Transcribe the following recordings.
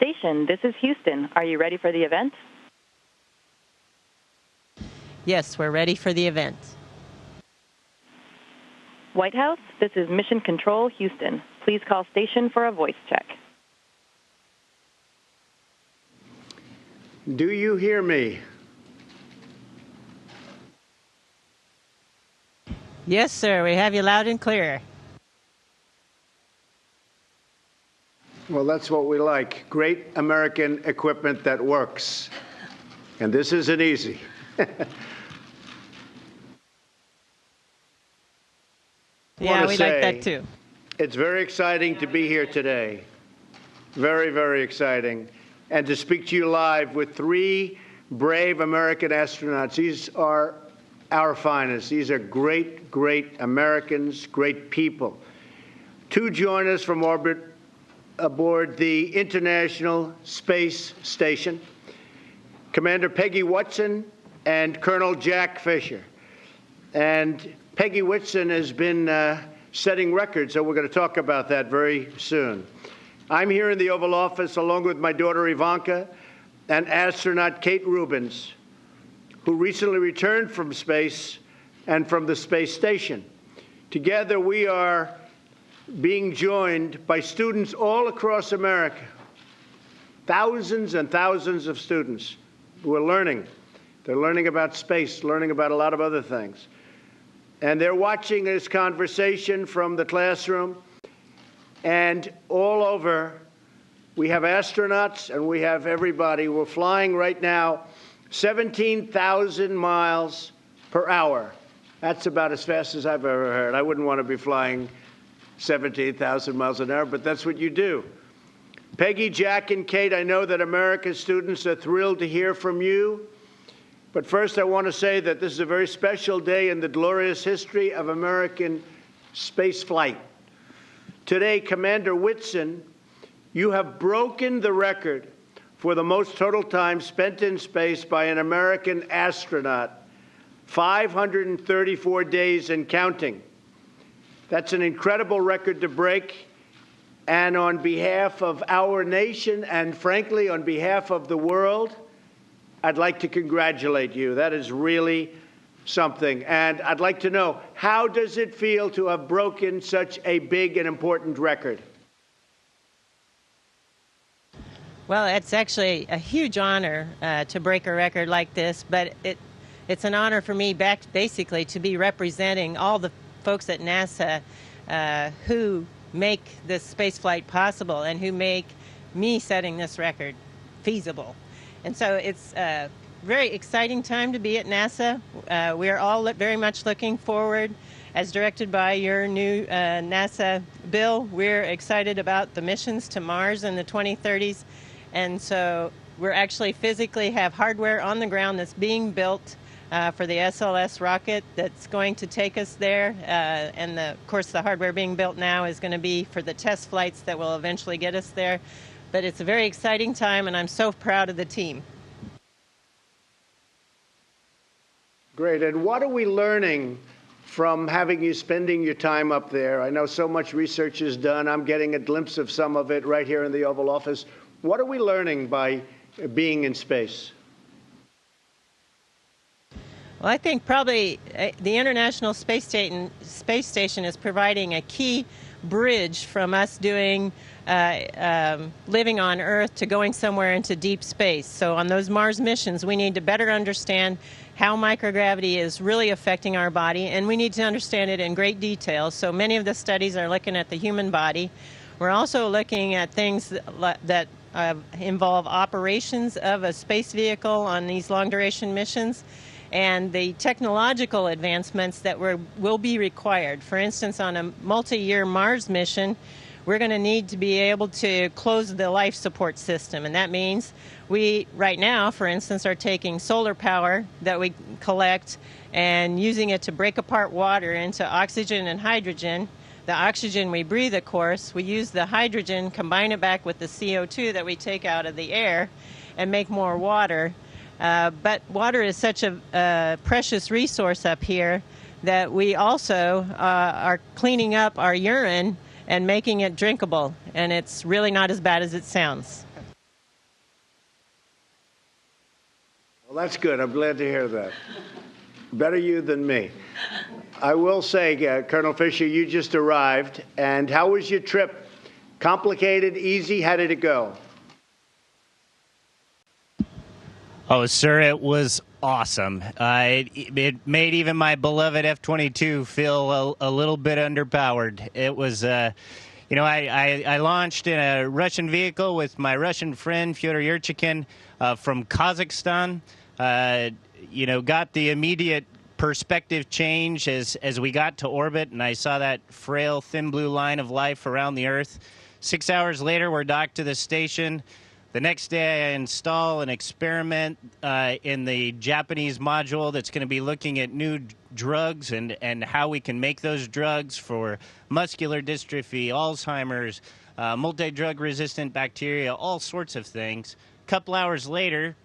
station, this is Houston. Are you ready for the event? Yes, we're ready for the event. White House, this is Mission Control, Houston. Please call station for a voice check. Do you hear me? Yes, sir. We have you loud and clear. Well, that's what we like. Great American equipment that works. And this isn't easy. Yeah, we like that too. It's very exciting to be here today. Very, very exciting. And to speak to you live with three brave American astronauts. These are our finest. These are great, great Americans, great people. Two join us from orbit aboard the International Space Station, Commander Peggy Whitson and Colonel Jack Fischer. And Peggy Whitson has been setting records, so we're going to talk about that very soon. I'm here in the Oval Office along with my daughter Ivanka and astronaut Kate Rubins, who recently returned from space and from the space station. Together we are being joined by students all across America, thousands and thousands of students who are learning. They're learning about space, learning about a lot of other things. And they're watching this conversation from the classroom. And all over, we have astronauts and we have everybody. We're flying right now 17,000 miles per hour. That's about as fast as I've ever heard. I wouldn't want to be flying 17,000 miles an hour, but that's what you do. Peggy, Jack, and Kate, I know that America's students are thrilled to hear from you. But first, I want to say that this is a very special day in the glorious history of American space flight. Today, Commander Whitson, you have broken the record for the most total time spent in space by an American astronaut, 534 days and counting. That's an incredible record to break. And on behalf of our nation and, frankly, on behalf of the world, I'd like to congratulate you. That is really something. And I'd like to know, how does it feel to have broken such a big and important record? Well, it's actually a huge honor to break a record like this, but it's an honor for me basically to be representing all the folks at NASA who make this spaceflight possible and who make me setting this record feasible. And so it's a very exciting time to be at NASA. We are all very much looking forward, as directed by your new NASA bill. We're excited about the missions to Mars in the 2030s. And so we're actually physically have hardware on the ground that's being built for the SLS rocket that's going to take us there. And of course, the hardware being built now is going to be for the test flights that will eventually get us there. But it's a very exciting time, and I'm so proud of the team. Great. And what are we learning from having you spending your time up there? I know so much research is done. I'm getting a glimpse of some of it right here in the Oval Office. What are we learning by being in space? Well, I think probably the International Space Station is providing a key bridge from us doing living on Earth to going somewhere into deep space. So on those Mars missions, we need to better understand how microgravity is really affecting our body, and we need to understand it in great detail. So many of the studies are looking at the human body. We're also looking at things that involve operations of a space vehicle on these long-duration missions, and the technological advancements that will be required. For instance, on a multi-year Mars mission, we're going to need to be able to close the life support system. And that means we, right now, for instance, are taking solar power that we collect and using it to break apart water into oxygen and hydrogen. The oxygen we breathe, of course, we use the hydrogen, combine it back with the CO2 that we take out of the air and make more water. But water is such a precious resource up here that we also are cleaning up our urine and making it drinkable, and it's really not as bad as it sounds. Well, that's good. I'm glad to hear that. Better you than me. I will say, Colonel Fischer, you just arrived, and how was your trip? Complicated, easy? How did it go? Oh, sir, it was awesome. It made even my beloved F-22 feel a little bit underpowered. It was, I launched in a Russian vehicle with my Russian friend, Fyodor Yurchikin, from Kazakhstan. Got the immediate perspective change as we got to orbit, and I saw that frail, thin blue line of life around the Earth. 6 hours later, we're docked to the station. The next day, I install an experiment in the Japanese module that's going to be looking at new drugs and how we can make those drugs for muscular dystrophy, Alzheimer's, multi-drug resistant bacteria, all sorts of things. A couple hours later,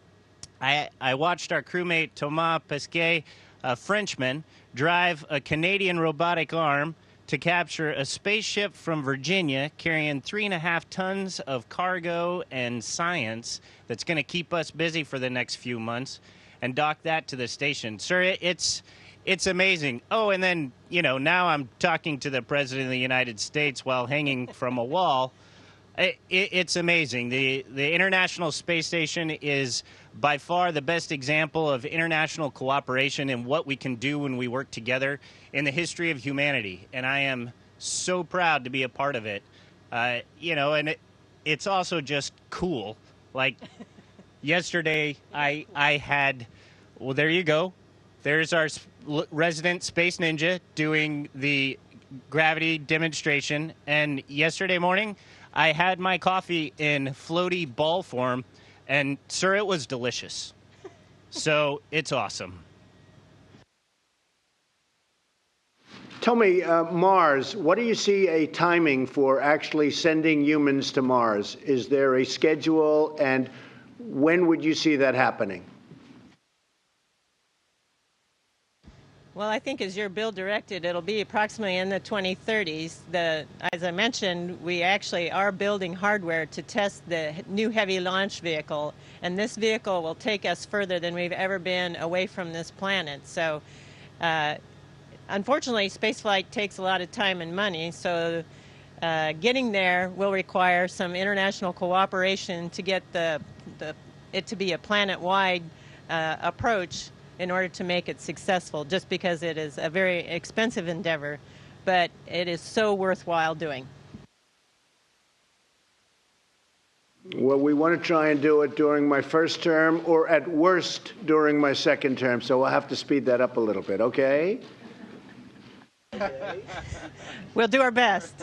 I watched our crewmate Thomas Pesquet, a Frenchman, drive a Canadian robotic arm to capture a spaceship from Virginia carrying 3.5 tons of cargo and science that's going to keep us busy for the next few months, and dock that to the station. Sir, it's amazing. Oh, and then, now I'm talking to the President of the United States while hanging from a wall. It's amazing. The International Space Station is by far the best example of international cooperation and what we can do when we work together in the history of humanity. And I am so proud to be a part of it. And it's also just cool. Like yesterday, I had, well, there you go. There's our resident space ninja doing the gravity demonstration. And yesterday morning, I had my coffee in floaty ball form, and, sir, it was delicious. So it's awesome. Tell me, Mars, what do you see a timing for actually sending humans to Mars? Is there a schedule, and when would you see that happening? Well, I think as your bill directed, it'll be approximately in the 2030s. As I mentioned, we actually are building hardware to test the new heavy launch vehicle, and this vehicle will take us further than we've ever been away from this planet. So, unfortunately, spaceflight takes a lot of time and money, so getting there will require some international cooperation to get it to be a planet-wide approach in order to make it successful, just because it is a very expensive endeavor, but it is so worthwhile doing. Well, we want to try and do it during my first term, or at worst during my second term, so we'll have to speed that up a little bit, okay? We'll do our best.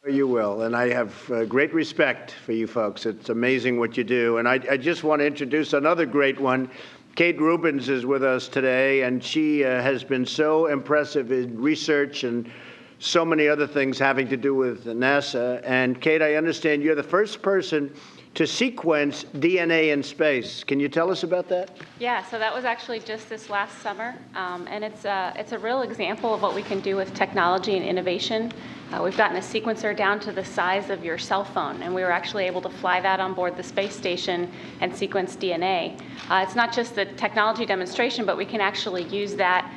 You will, and I have great respect for you folks. It's amazing what you do. And I just want to introduce another great one. Kate Rubins is with us today, and she has been so impressive in research and so many other things having to do with NASA. And Kate, I understand you're the first person to sequence DNA in space. Can you tell us about that? Yeah, so that was actually just this last summer, and it's a real example of what we can do with technology and innovation. We've gotten a sequencer down to the size of your cell phone, and we were actually able to fly that on board the space station and sequence DNA. It's not just the technology demonstration, but we can actually use that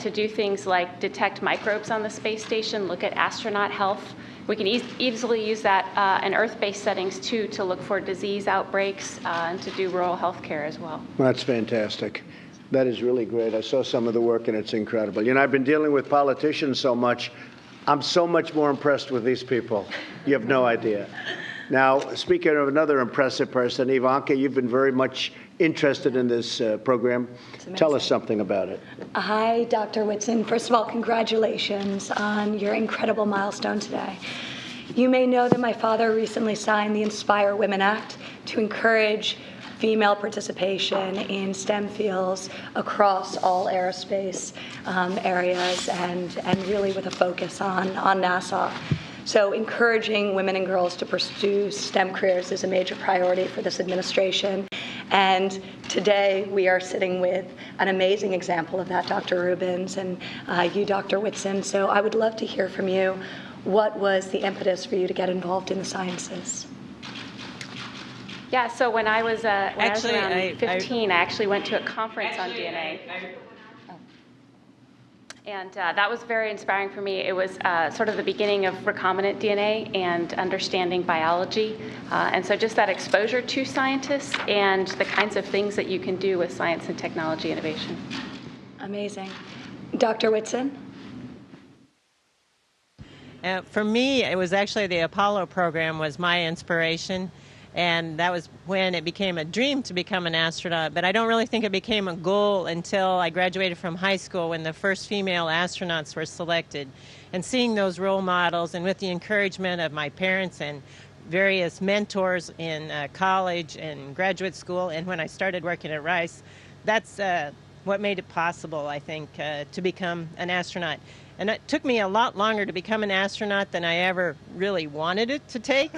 to do things like detect microbes on the space station, look at astronaut health. We can easily use that in Earth-based settings, too, to look for disease outbreaks and to do rural health care as well. That's fantastic. That is really great. I saw some of the work, and it's incredible. You know, I've been dealing with politicians so much. I'm so much more impressed with these people. You have no idea. Now, speaking of another impressive person, Ivanka, you've been very much interested in this program. Tell us something about it. Hi, Dr. Whitson. First of all, congratulations on your incredible milestone today. You may know that my father recently signed the Inspire Women Act to encourage female participation in STEM fields across all aerospace areas and really with a focus on NASA. So encouraging women and girls to pursue STEM careers is a major priority for this administration. And today we are sitting with an amazing example of that, Dr. Rubins, and you, Dr. Whitson. So I would love to hear from you. What was the impetus for you to get involved in the sciences? Yeah, so when I was around Actually, 15, I actually went to a conference on DNA. And that was very inspiring for me. It was sort of the beginning of recombinant DNA and understanding biology. And so just that exposure to scientists and the kinds of things that you can do with science and technology innovation. Amazing. Dr. Whitson? For me, it was actually the Apollo program was my inspiration. And that was when it became a dream to become an astronaut. But I don't really think it became a goal until I graduated from high school when the first female astronauts were selected. And seeing those role models and with the encouragement of my parents and various mentors in college and graduate school and when I started working at Rice, that's what made it possible, I think, to become an astronaut. And it took me a lot longer to become an astronaut than I ever really wanted it to take.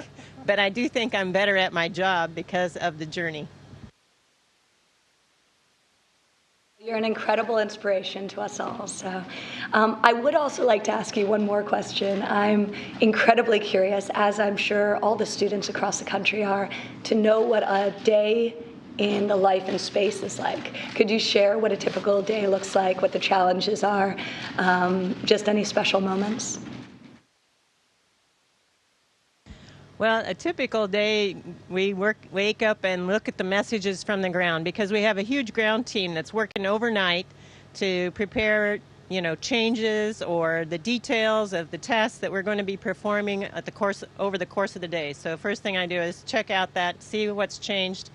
But I do think I'm better at my job because of the journey. You're an incredible inspiration to us all. So I would also like to ask you one more question. I'm incredibly curious, as I'm sure all the students across the country are, to know what a day in the life in space is like. Could you share what a typical day looks like, what the challenges are, just any special moments? Well, a typical day, we wake up and look at the messages from the ground because we have a huge ground team that's working overnight to prepare, changes or the details of the tests that we're going to be performing over the course of the day. So first thing I do is check out that, see what's changed.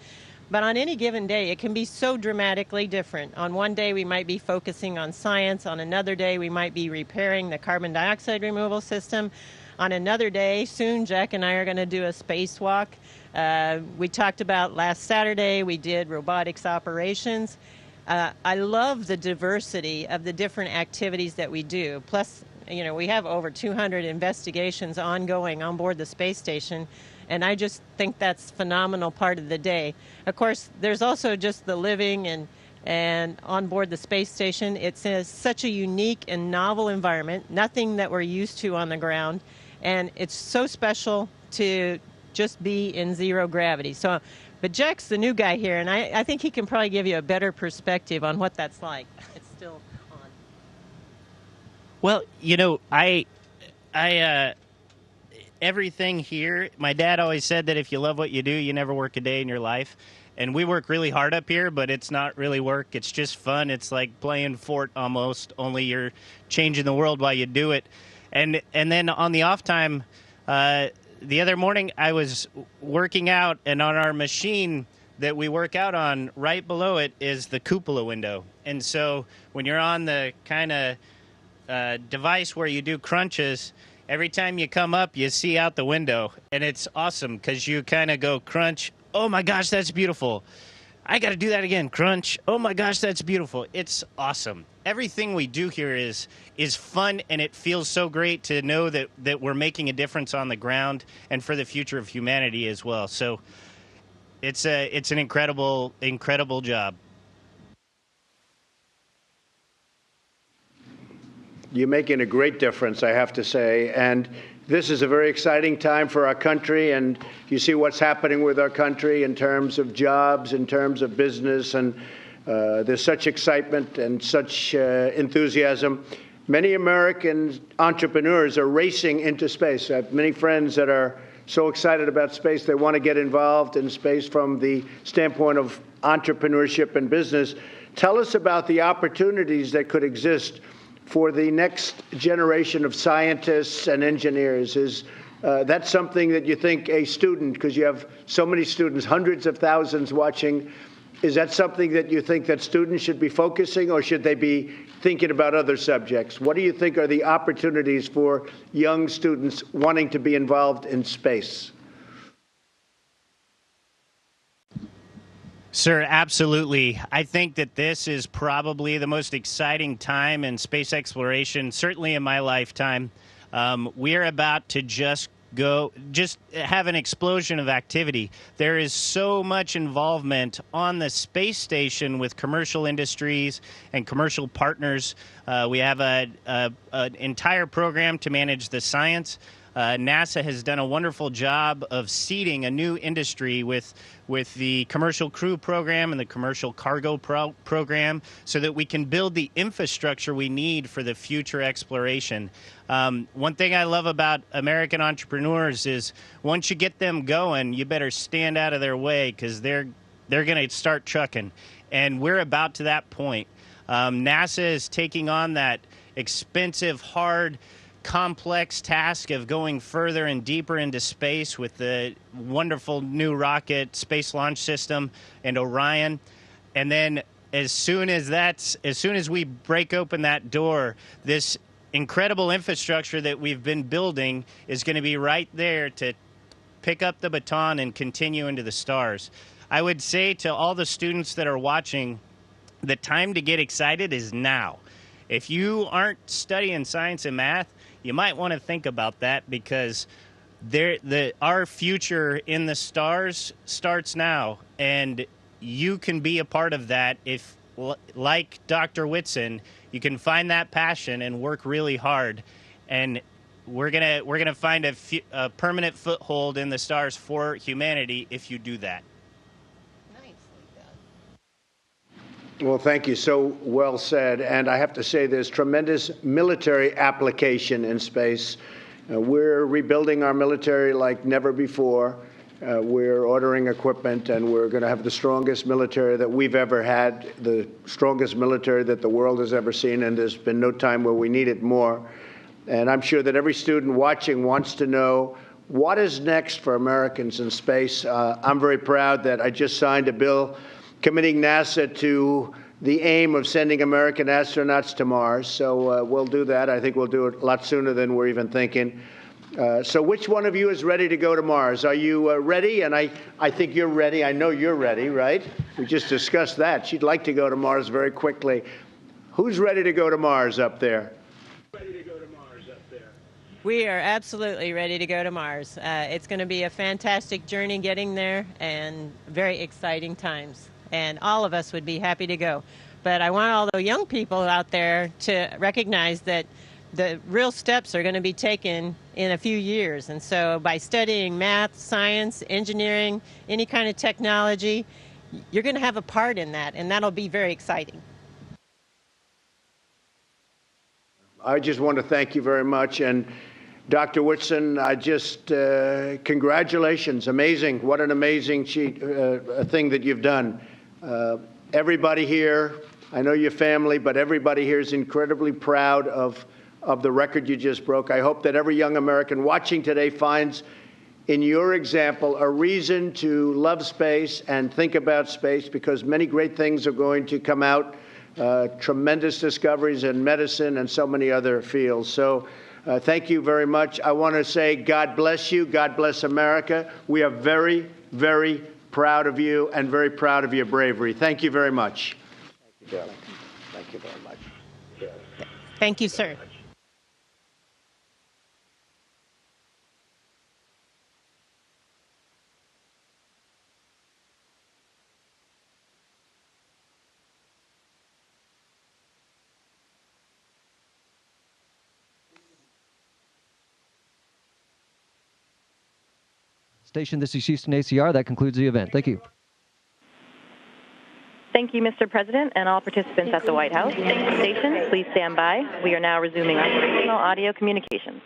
But on any given day, it can be so dramatically different. On one day, we might be focusing on science. On another day, we might be repairing the carbon dioxide removal system. On another day, soon, Jack and I are going to do a spacewalk. We talked about last Saturday, we did robotics operations. I love the diversity of the different activities that we do. Plus, we have over 200 investigations ongoing on board the space station. And I just think that's a phenomenal part of the day. Of course, there's also just the living and on board the space station. It's such a unique and novel environment, nothing that we're used to on the ground. And it's so special to just be in zero gravity. But Jack's the new guy here, and I think he can probably give you a better perspective on what that's like. It's still on. Well, everything here, my dad always said that if you love what you do, you never work a day in your life. And we work really hard up here, but it's not really work. It's just fun. It's like playing Fort almost, only you're changing the world while you do it. And then on the off time, the other morning I was working out, and on our machine that we work out on, right below it is the cupola window. And so when you're on the kind of device where you do crunches, every time you come up, you see out the window. And it's awesome because you kind of go crunch. Oh, my gosh, that's beautiful. I got to do that again. Crunch. Oh, my gosh, that's beautiful. It's awesome. Everything we do here is fun, and it feels so great to know that we're making a difference on the ground and for the future of humanity as well. So it's an incredible, incredible job. You're making a great difference, I have to say. And this is a very exciting time for our country, and you see what's happening with our country in terms of jobs, in terms of business, and there's such excitement and such enthusiasm. Many American entrepreneurs are racing into space. I have many friends that are so excited about space, they want to get involved in space from the standpoint of entrepreneurship and business. Tell us about the opportunities that could exist for the next generation of scientists and engineers. Is that something that you think a student, because you have so many students, hundreds of thousands watching, is that something that you think that students should be focusing, or should they be thinking about other subjects? What do you think are the opportunities for young students wanting to be involved in space? Sir, absolutely. I think that this is probably the most exciting time in space exploration, certainly in my lifetime. We're about to just have an explosion of activity. There is so much involvement on the space station with commercial industries and commercial partners. We have an entire program to manage the science. NASA has done a wonderful job of seeding a new industry with the commercial crew program and the commercial cargo program so that we can build the infrastructure we need for the future exploration. One thing I love about American entrepreneurs is once you get them going, you better stand out of their way because they're going to start trucking. And we're about to that point. NASA is taking on that expensive, hard, complex task of going further and deeper into space with the wonderful new rocket Space Launch System and Orion. And then as soon as we break open that door, this incredible infrastructure that we've been building is going to be right there to pick up the baton and continue into the stars. I would say to all the students that are watching, the time to get excited is now. If you aren't studying science and math, you might want to think about that because our future in the stars starts now, and you can be a part of that if, like Dr. Whitson, you can find that passion and work really hard, and we're gonna find a permanent foothold in the stars for humanity if you do that. Well, thank you. So well said. And I have to say there's tremendous military application in space. We're rebuilding our military like never before. We're ordering equipment, and we're going to have the strongest military that we've ever had, the strongest military that the world has ever seen, and there's been no time where we need it more. And I'm sure that every student watching wants to know what is next for Americans in space. I'm very proud that I just signed a bill committing NASA to the aim of sending American astronauts to Mars. So we'll do that. I think we'll do it a lot sooner than we're even thinking. So which one of you is ready to go to Mars? Are you ready? And I think you're ready. I know you're ready, right? We just discussed that. She'd like to go to Mars very quickly. Who's ready to go to Mars up there? We are absolutely ready to go to Mars. It's going to be a fantastic journey getting there and very exciting times. And all of us would be happy to go. But I want all the young people out there to recognize that the real steps are going to be taken in a few years. And so by studying math, science, engineering, any kind of technology, you're going to have a part in that, and that'll be very exciting. I just want to thank you very much. And Dr. Whitson, congratulations. Amazing. What an amazing thing that you've done. Everybody here, I know your family, but everybody here is incredibly proud of the record you just broke. I hope that every young American watching today finds in your example a reason to love space and think about space, because many great things are going to come out, tremendous discoveries in medicine and so many other fields. So thank you very much. I want to say God bless you. God bless America. We are very, very proud of you and very proud of your bravery. Thank you very much. Thank you, darling. Thank you very much. Thank you, sir. Station, this is Houston ACR. That concludes the event. Thank you. Thank you, Mr. President, and all participants at the White House. Station, please stand by. We are now resuming operational audio communications.